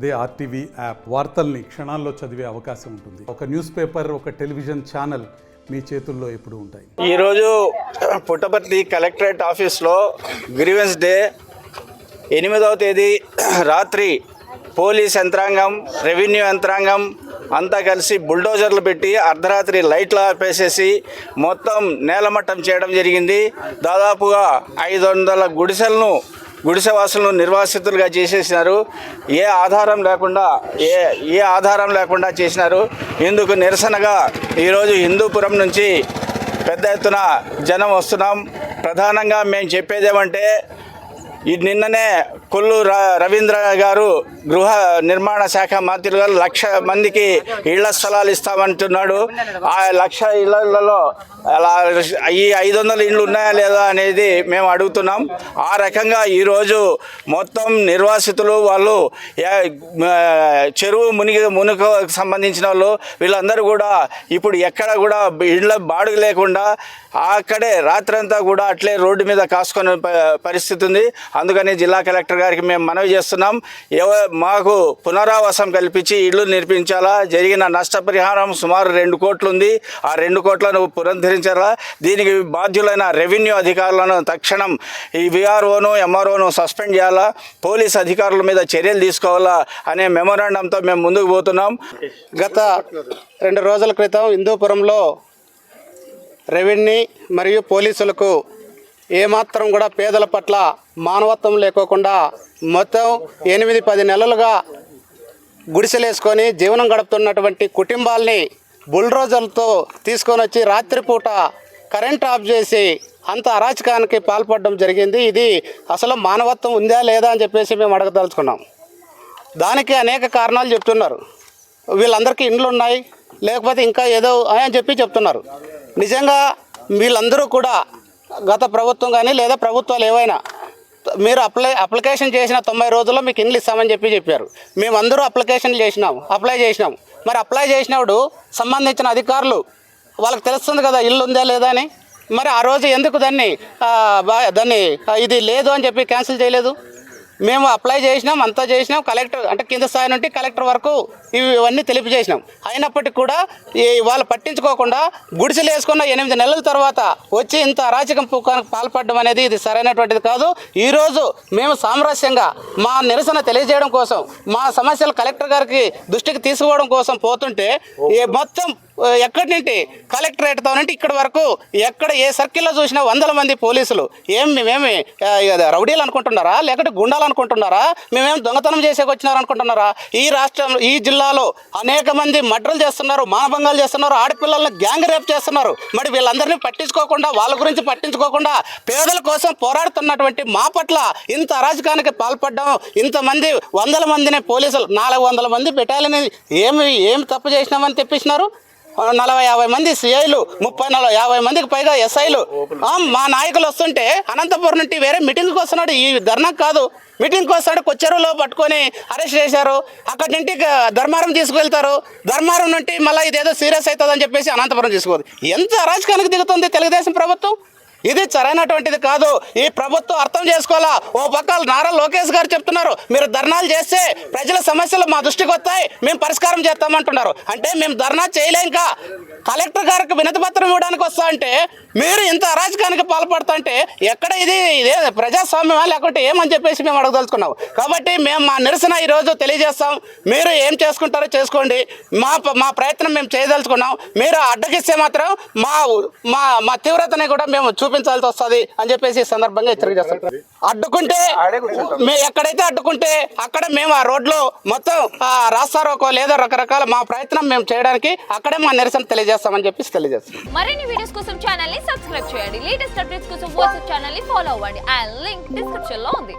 అదే RTV app వార్తల్ని క్షణాల్లో చదివే అవకాశం ఉంటుంది. ఒక న్యూస్ పేపర్, ఒక టెలివిజన్ ఛానల్ మీ చేతుల్లో ఎప్పుడు ఉంటాయి. ఈరోజు పుట్టపర్తి కలెక్టరేట్ ఆఫీస్లో గ్రీవెన్స్ డే 8వ తేదీ రాత్రి పోలీస్ యంత్రాంగం, రెవెన్యూ యంత్రాంగం అంతా కలిసి బుల్డోజర్లు పెట్టి అర్ధరాత్రి లైట్లు ఆపేసేసి మొత్తం నేలమట్టం చేయడం జరిగింది. దాదాపుగా 500 గుడిసెవాసులను నిర్వాసితులుగా చేసేసినారు. ఏ ఆధారం లేకుండా చేసినారు. ఇందుకు నిరసనగా ఈరోజు హిందూపురం నుంచి పెద్ద ఎత్తున జనం వస్తున్నాం. ప్రధానంగా మేము చెప్పేదేమంటే, నిన్ననే కొల్లు రవీంద్ర గారు గృహ నిర్మాణ శాఖ మంత్రి గారు 1,00,000 మందికి ఇళ్ల స్థలాలు ఇస్తామంటున్నాడు. ఆ 1,00,000 ఇళ్లలో ఈ 500 ఇండ్లు ఉన్నాయా లేదా అనేది మేము అడుగుతున్నాం. ఆ రకంగా ఈరోజు మొత్తం నిర్వాసితులు, వాళ్ళు చెరువు మునుకు సంబంధించిన వాళ్ళు, వీళ్ళందరూ కూడా ఇప్పుడు ఎక్కడ కూడా ఇళ్ళ బాడుగు లేకుండా అక్కడే రాత్రంతా కూడా అట్లే రోడ్డు మీద కాసుకునే పరిస్థితి ఉంది. అందుకని జిల్లా కలెక్టర్ గారికి మేము మనవి చేస్తున్నాం. మాకు పునరావాసం కల్పించి ఇళ్ళు నిర్మించాలా. జరిగిన నష్టపరిహారం సుమారు 2 కోట్లు ఉంది. ఆ 2 కోట్లను పునరుద్ధరించాలా. దీనికి బాధ్యులైన రెవెన్యూ అధికారులను తక్షణం ఈ విఆర్ఓను, ఎంఆర్ఓను సస్పెండ్ చేయాలా. పోలీస్ అధికారుల మీద చర్యలు తీసుకోవాలా అనే మెమోరాండంతో మేము ముందుకు పోతున్నాం. గత 2 రోజుల క్రితం హిందూపురంలో రెవెన్యూ మరియు పోలీసులకు ఏమాత్రం కూడా పేదల పట్ల మానవత్వం లేకోకుండా మొత్తం 8-10 నెలలుగా గుడిసెలేసుకొని జీవనం గడుపుతున్నటువంటి కుటుంబాల్ని బుల్డోజర్లతో తీసుకొని వచ్చి రాత్రిపూట కరెంట్ ఆఫ్ చేసి అంత అరాచకానికి పాల్పడడం జరిగింది. ఇది అసలు మానవత్వం ఉందా లేదా అని చెప్పేసి మేము అడగదలుచుకున్నాం. దానికి అనేక కారణాలు చెప్తున్నారు. వీళ్ళందరికీ ఇండ్లు ఉన్నాయి, లేకపోతే ఇంకా ఏదో అని చెప్పి చెప్తున్నారు. నిజంగా వీళ్ళందరూ కూడా గత ప్రభుత్వం కానీ లేదా ప్రభుత్వాలు ఏవైనా మీరు అప్లికేషన్ చేసిన 90 రోజుల్లో మీకు ఇండ్లు ఇస్తామని చెప్పారు. మేమందరూ అప్లై చేసినాం. మరి అప్లై చేసినప్పుడు సంబంధించిన అధికారులు వాళ్ళకి తెలుస్తుంది కదా ఇల్లు ఉందా లేదా అని. మరి ఆ రోజు ఎందుకు దాన్ని ఇది లేదు అని చెప్పి క్యాన్సిల్ చేయలేదు? మేము అప్లై చేసినాం, అంతా చేసినాం. కలెక్టర్ అంటే కింద స్థాయి నుండి కలెక్టర్ వరకు ఇవన్నీ తెలియజేసినాం. అయినప్పటికీ కూడా వాళ్ళు పట్టించుకోకుండా గుడిసెలు వేసుకున్న 8 నెలల తర్వాత వచ్చి ఇంత అరాచకం పుకానికి పాల్పడడం అనేది ఇది సరైనటువంటిది కాదు. ఈరోజు మేము సామరస్యంగా మా నిరసన తెలియజేయడం కోసం, మా సమస్యలు కలెక్టర్ గారికి దృష్టికి తీసుకోవడం కోసం పోతుంటే మొత్తం ఎక్కడి నుండి కలెక్టరేట్తో నుండి ఇక్కడి వరకు ఎక్కడ ఏ సర్కిల్లో చూసినా 100 మంది పోలీసులు. మేమేమి రౌడీలు అనుకుంటున్నారా, లేకపోతే గుండాలు అనుకుంటున్నారా, మేమేం దొంగతనం చేసేకి వచ్చినారు అనుకుంటున్నారా? ఈ రాష్ట్రంలో, ఈ జిల్లాలో అనేక మంది మర్డర్లు చేస్తున్నారు, మానభంగాలు చేస్తున్నారు, ఆడపిల్లలను గ్యాంగ్ రేప్ చేస్తున్నారు. మరి వీళ్ళందరినీ పట్టించుకోకుండా, వాళ్ళ గురించి పట్టించుకోకుండా పేదల కోసం పోరాడుతున్నటువంటి మా పట్ల ఇంత అరాజకానికి పాల్పడడం, ఇంతమంది 100 మందిని పోలీసులు 400 మంది బెటాలియన్ ఏమి తప్పు చేసినామని తెప్పించినారు. 40-50 మంది సిఐలు, 30-50 మందికి పైగా ఎస్ఐలు. మా నాయకులు వస్తుంటే అనంతపురం నుండి వేరే మీటింగ్కి వస్తున్నాడు. ఈ ధర్నాకు కాదు, మీటింగ్కి వస్తాడు. కొచ్చెరువులో పట్టుకొని అరెస్ట్ చేశారు. అక్కడి నుండి ధర్మారం తీసుకువెళ్తారు. ధర్మారం నుండి మళ్ళీ ఇదేదో సీరియస్ అవుతుందని చెప్పేసి అనంతపురం తీసుకోదు. ఎంత అరాచకానికి దిగుతుంది తెలుగుదేశం ప్రభుత్వం? ఇది సరైనటువంటిది కాదు. ఈ ప్రభుత్వం అర్థం చేసుకోవాలా. ఓ పక్క నారా లోకేష్ గారు చెప్తున్నారు, మీరు ధర్నాలు చేస్తే ప్రజల సమస్యలు మా దృష్టికి వస్తాయి, మేము పరిష్కారం చేస్తామంటున్నారు. అంటే మేము ధర్నా చేయలేం. కలెక్టర్ గారికి వినతి పత్రం ఇవ్వడానికి వస్తా అంటే మీరు ఇంత అరాచకానికి పాల్పడుతుంటే ఎక్కడ ఇదే ప్రజాస్వామ్యమా లేకుంటే ఏమని చెప్పేసి మేము అడగదలుచుకున్నాం. కాబట్టి మేము మా నిరసన ఈరోజు తెలియజేస్తాం. మీరు ఏం చేసుకుంటారో చేసుకోండి. మా ప్రయత్నం మేము చేయదలుచుకున్నాం. మీరు అడ్డగిస్తే మాత్రం మా తీవ్రతని కూడా మేము చూపించాల్సి వస్తుంది అని చెప్పేసి ఈ సందర్భంగా హెచ్చరిక చేస్తాం. అడ్డుకుంటే ఎక్కడైతే అడ్డుకుంటే అక్కడ మేము ఆ రోడ్లో మొత్తం రాస్తారోకో లేదా రకరకాల మా ప్రయత్నం మేము చేయడానికి అక్కడే మా నిరసన తెలియజేస్తామని చెప్పేసి తెలియజేస్తాం. మరిన్ని వీడియోస్ కోసం ఛానల్ ని సబ్స్క్రైబ్ చేయండి. లేటెస్ట్ అప్డేట్స్ కోసం వాట్సాప్ ఛానల్ ని ఫాలో అవ్వండి. ఆ లింక్ డిస్క్రిప్షన్ లో ఉంది.